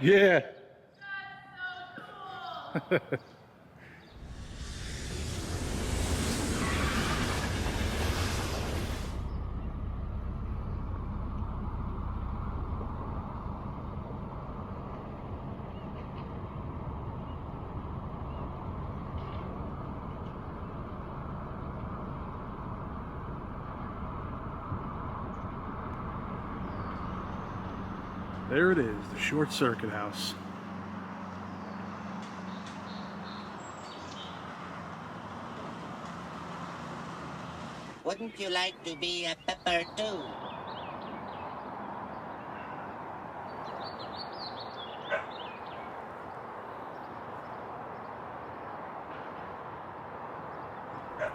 Yeah. There it is, the Short Circuit House. Wouldn't you like to be a pepper too?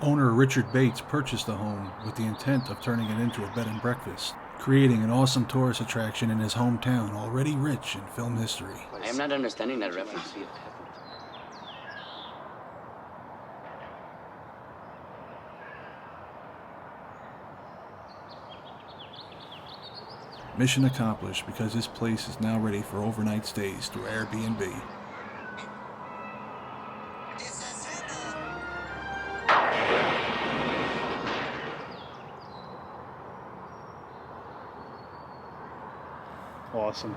Owner Richard Bates purchased the home with the intent of turning it into a bed and breakfast, creating an awesome tourist attraction in his hometown already rich in film history. I am not understanding that reference. Mission accomplished because this place is now ready for overnight stays through Airbnb. Awesome.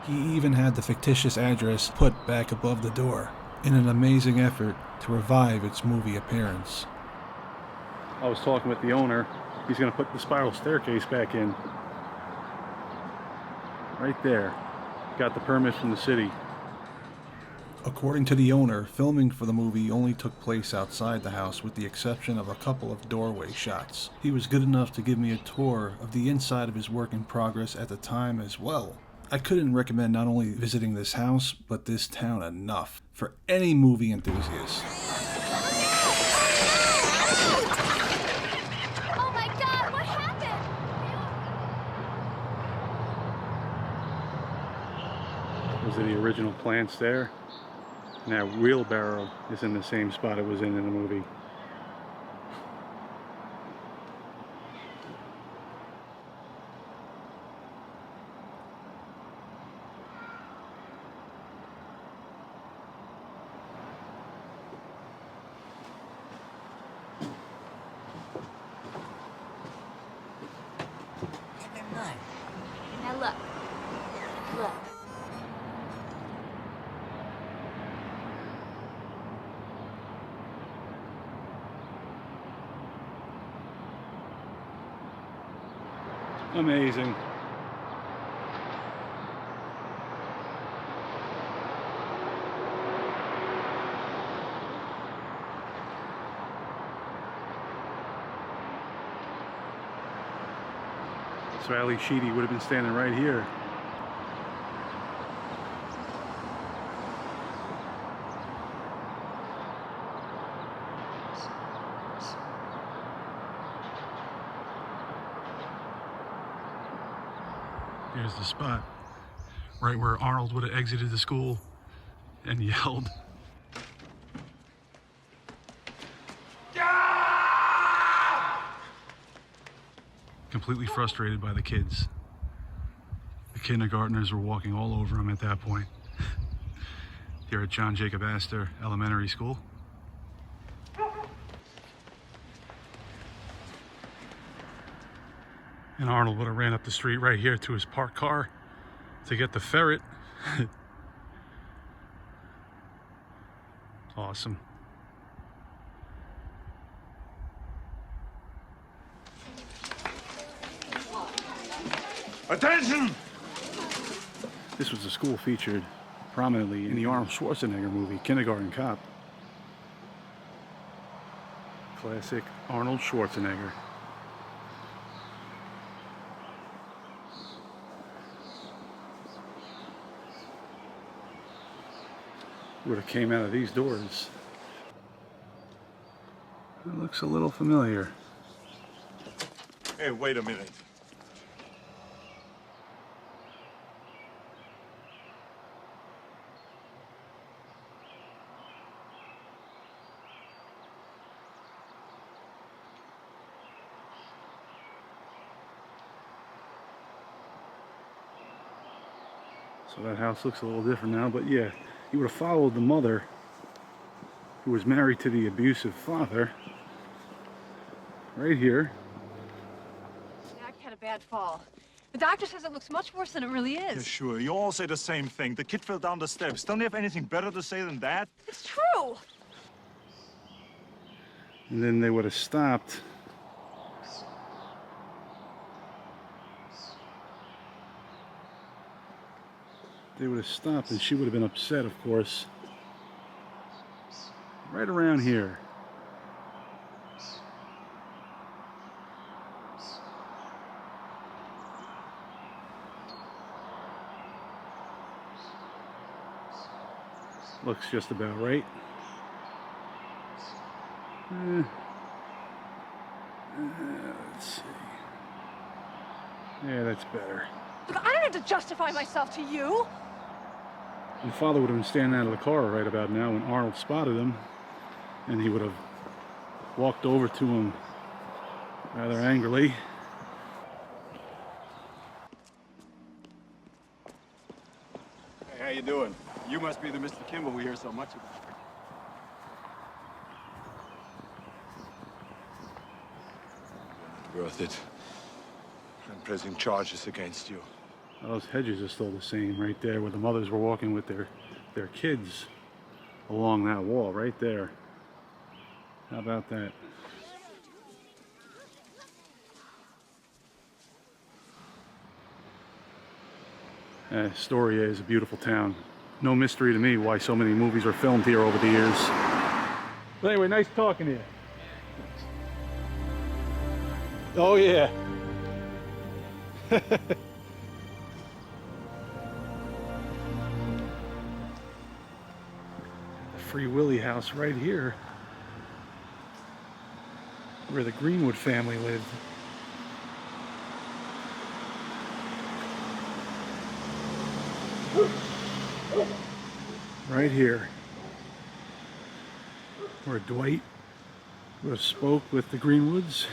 He even had the fictitious address put back above the door in an amazing effort to revive its movie appearance. I was talking with the owner. He's going to put the spiral staircase back in. Right there. Got the permit from the city. According to the owner, filming for the movie only took place outside the house with the exception of a couple of doorway shots. He was good enough to give me a tour of the inside of his work in progress at the time as well. I couldn't recommend not only visiting this house, but this town enough for any movie enthusiast. Oh my God, what happened? Those are the original plants there. And that wheelbarrow is in the same spot it was in the movie. Never mind. Now look. Look. Amazing. So Ali Sheedy would have been standing right here. Here's the spot, right where Arnold would have exited the school and yelled. Completely frustrated by the kids. The kindergartners were walking all over him at that point. Here at John Jacob Astor Elementary School. And Arnold would have ran up the street right here to his parked car to get the ferret. Awesome. Attention! This was a school featured prominently in the Arnold Schwarzenegger movie, Kindergarten Cop. Classic Arnold Schwarzenegger. Would have came out of these doors. It looks a little familiar. Hey, wait a minute. So that house looks a little different now, but yeah, he would have followed the mother who was married to the abusive father right here. Jack had a bad fall. The doctor says it looks much worse than it really Yeah, is. sure. You all say the same thing. The kid fell down the steps. Don't you have anything better to say than that? It's true. And then they would have stopped. They would have stopped and she would have been upset, of course. Right around here. Looks just about right. Let's see. Yeah, that's better. Look, I don't have to justify myself to you. And father would have been standing out of the car right about now when Arnold spotted him, and he would have walked over to him rather angrily. Hey, how you doing? You must be the Mr. Kimball we hear so much about. Worth it. I'm pressing charges against you. Those hedges are still the same right there where the mothers were walking with their kids along that wall right there. How about that? Astoria is a beautiful town. No mystery to me why so many movies were filmed here over the years. But anyway, nice talking to you. Oh yeah. The Free Willy house right here, where the Greenwood family lived. Right here, where Dwight would have spoke with the Greenwoods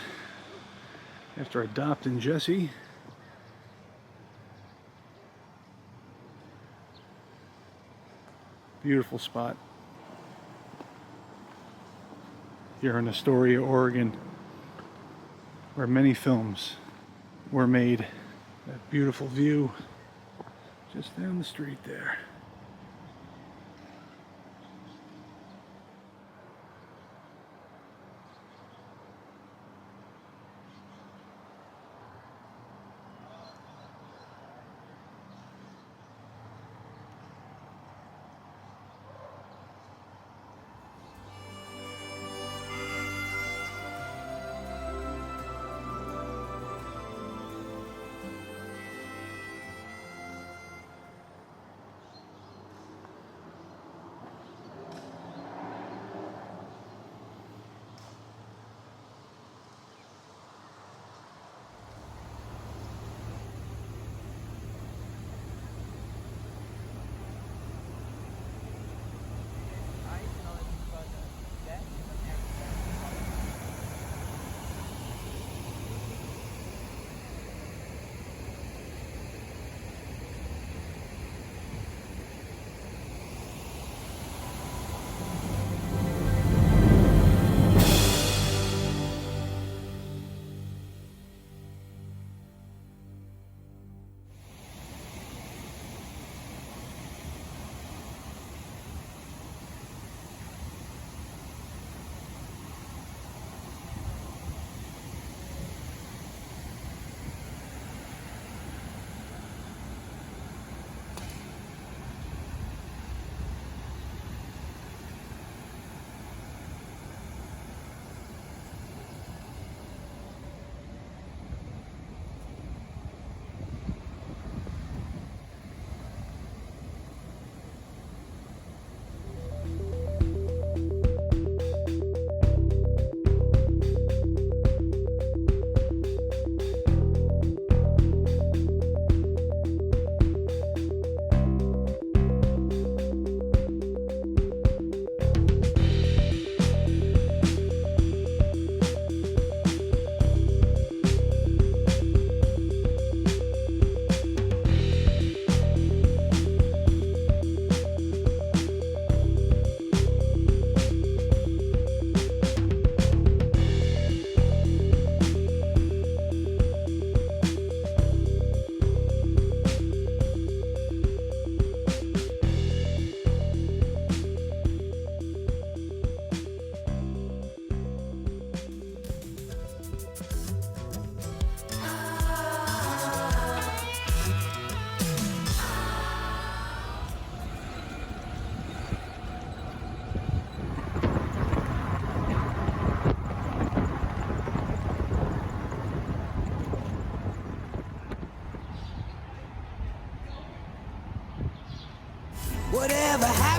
after adopting Jesse. Beautiful spot here in Astoria, Oregon, where many films were made. That beautiful view just down the street there.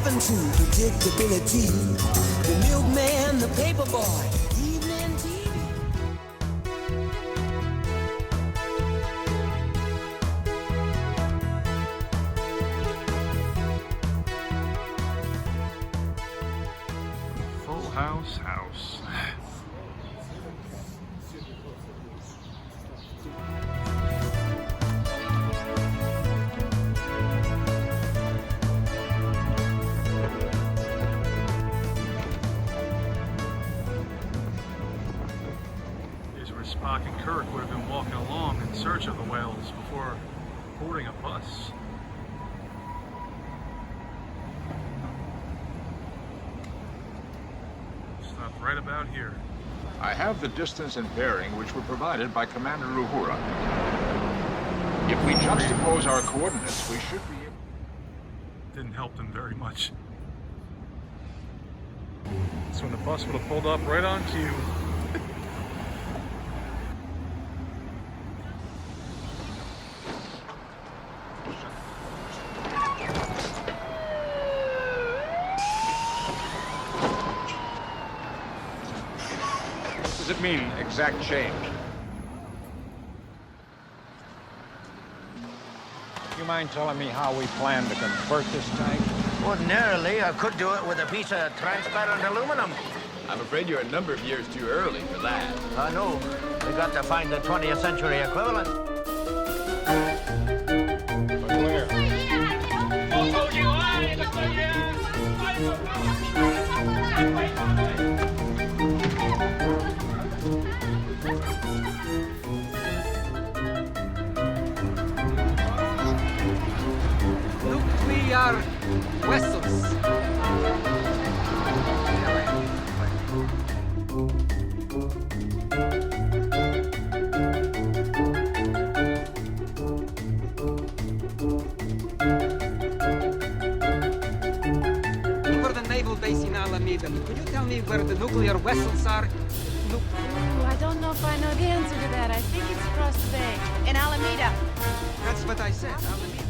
7 to predictability. The milkman, the paperboy, evening TV. Full house. Here's where Spock and Kirk would have been walking along in search of the whales before boarding a bus. Stop right about here. I have the distance and bearing which were provided by Commander Uhura. If we juxtapose our coordinates, we should be able... Didn't help them very much. So when the bus would have pulled up right on cue. What does it mean, exact change? You mind telling me how we plan to convert this tank? Ordinarily, I could do it with a piece of transparent aluminum. I'm afraid you're a number of years too early for that. I know. We got to find the 20th century equivalent. But where? Nuclear vessels. For the naval base in Alameda, could you tell me where the nuclear vessels are? Oh, I don't know if I know the answer to that. I think it's across the bay. In Alameda. That's what I said, Alameda.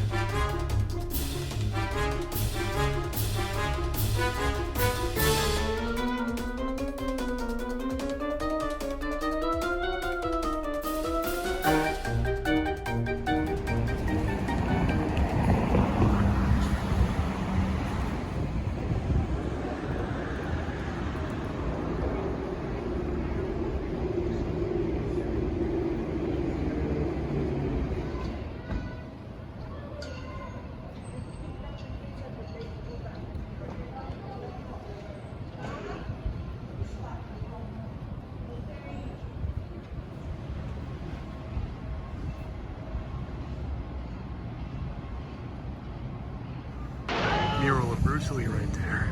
Mural of Bruce Lee right there.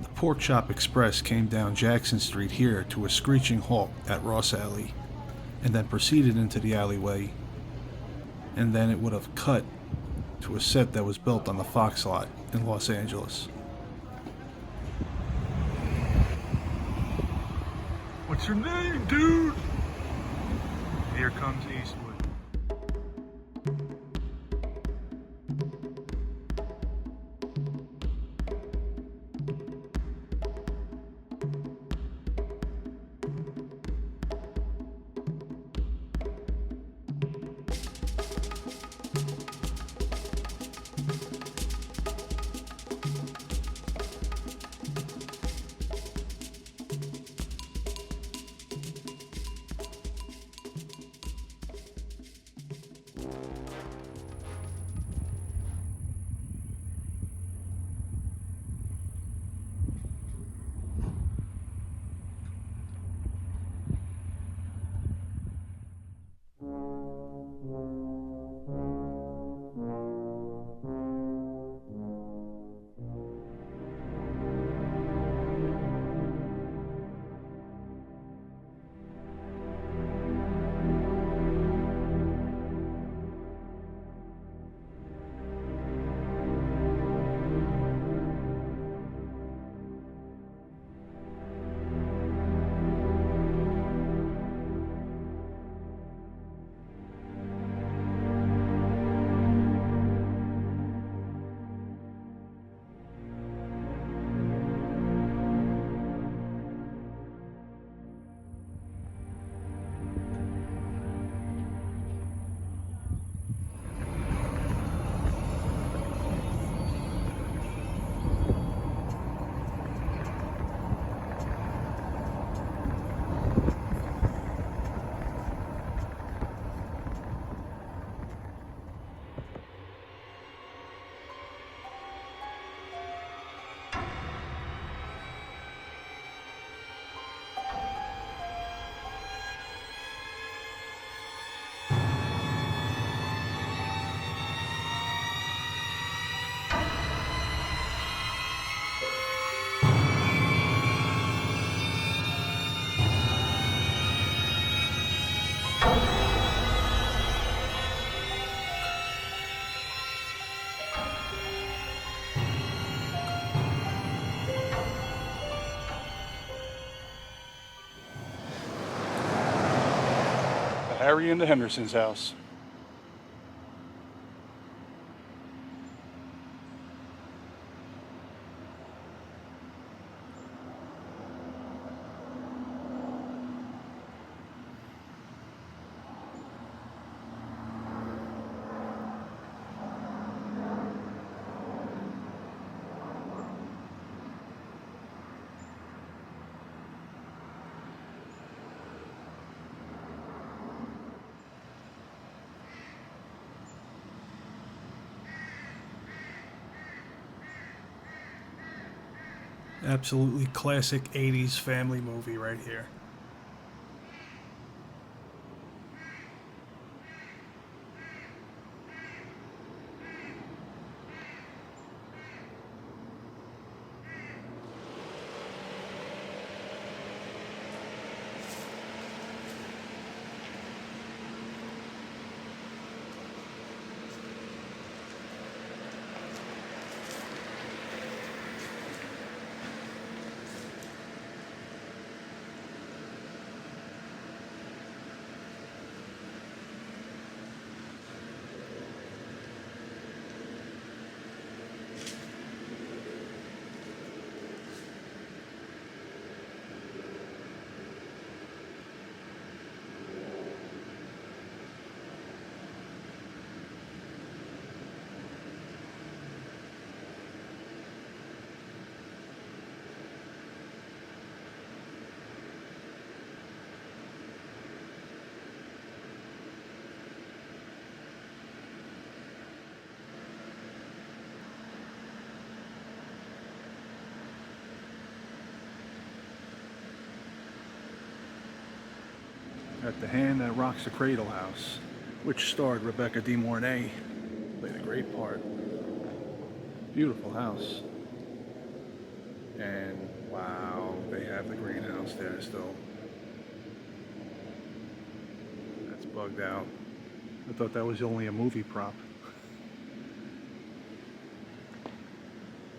The Pork Chop Express came down Jackson Street here to a screeching halt at Ross Alley, and then proceeded into the alleyway, and then it would have cut to a set that was built on the Fox lot in Los Angeles. What's your name, dude? Here comes Eastwood. Larry and the Hendersons' house. Absolutely classic 80s family movie right here. At the Hand That Rocks the Cradle house, which starred Rebecca De Mornay, played a great part. Beautiful house. And wow, they have the greenhouse there still. That's bugged out. I thought that was only a movie prop.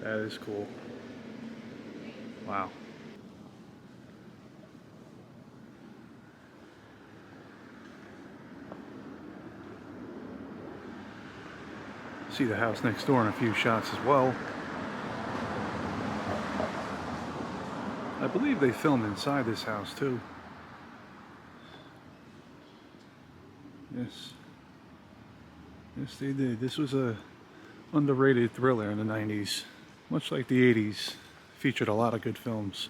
That is cool. Wow. See the house next door in a few shots as well. I believe they filmed inside this house too. Yes. Yes, they did. This was a underrated thriller in the 90s. Much like the 80s. Featured a lot of good films.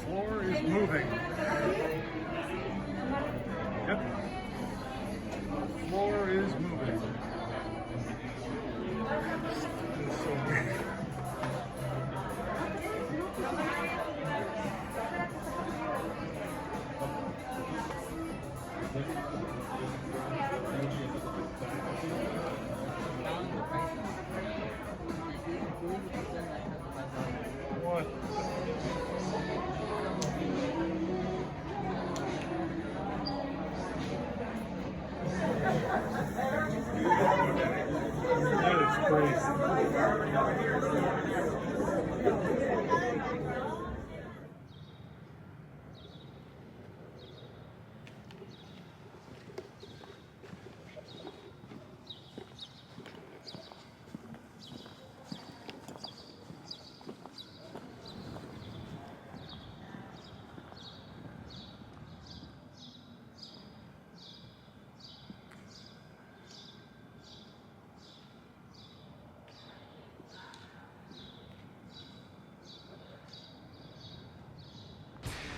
Floor is moving. Yep. Floor is moving. It's so weird. What? That is crazy.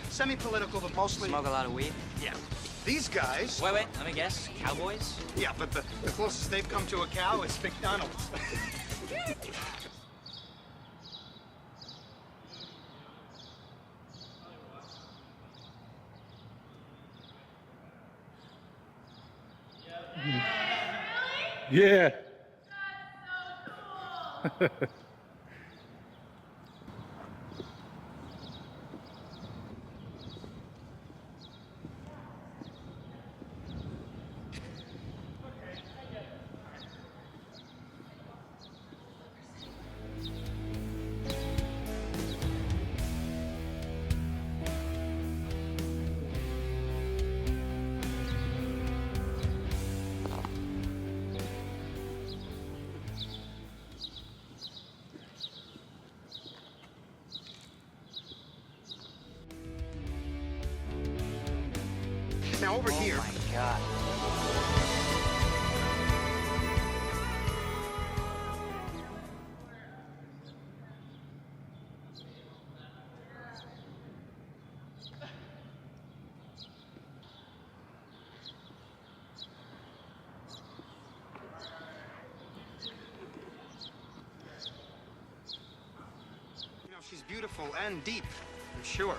Semi-political, but mostly... Smoke a lot of weed? Yeah. These guys... Wait, let me guess. Cowboys? Yeah, but the closest they've come to a cow is McDonald's. Yeah. Now over here. Oh my God. You know, she's beautiful and deep, I'm sure.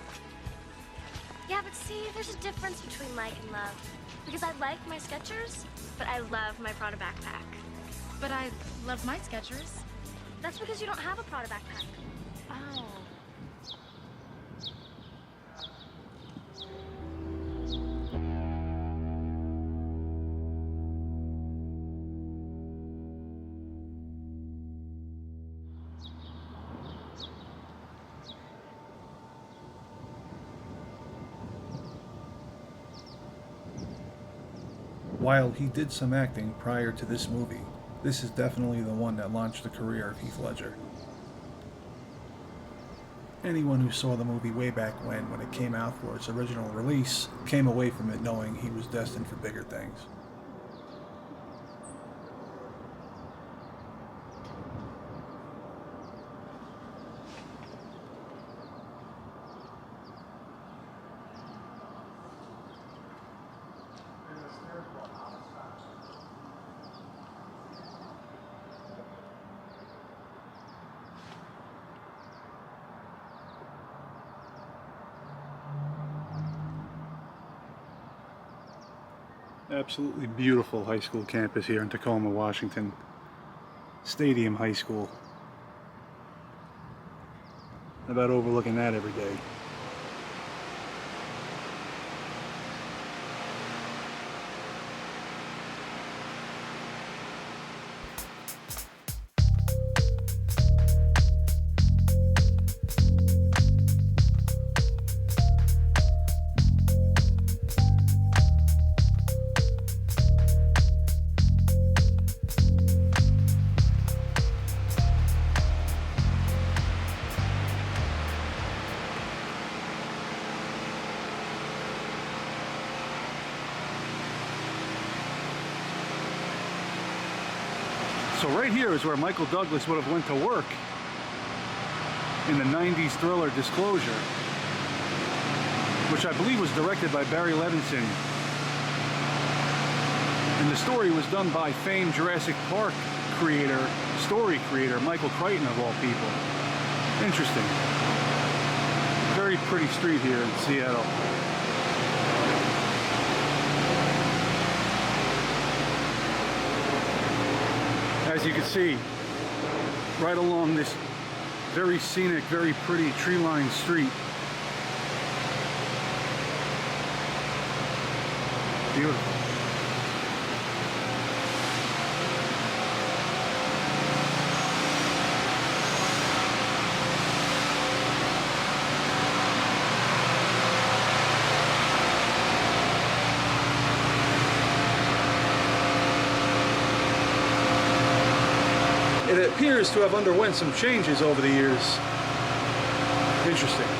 Yeah, but see, there's a difference between like and love. Because I like my Skechers, but I love my Prada backpack. But I love my Skechers. That's because you don't have a Prada backpack. Oh. While he did some acting prior to this movie, this is definitely the one that launched the career of Heath Ledger. Anyone who saw the movie way back when it came out for its original release, came away from it knowing he was destined for bigger things. Absolutely beautiful high school campus here in Tacoma, Washington. Stadium High School. How about overlooking that every day? So right here is where Michael Douglas would have went to work in the 90s thriller Disclosure, which I believe was directed by Barry Levinson. And the story was done by famed Jurassic Park story creator, Michael Crichton of all people. Interesting. Very pretty street here in Seattle. As you can see, right along this very scenic, very pretty tree-lined street. Beautiful. It appears to have underwent some changes over the years. Interesting.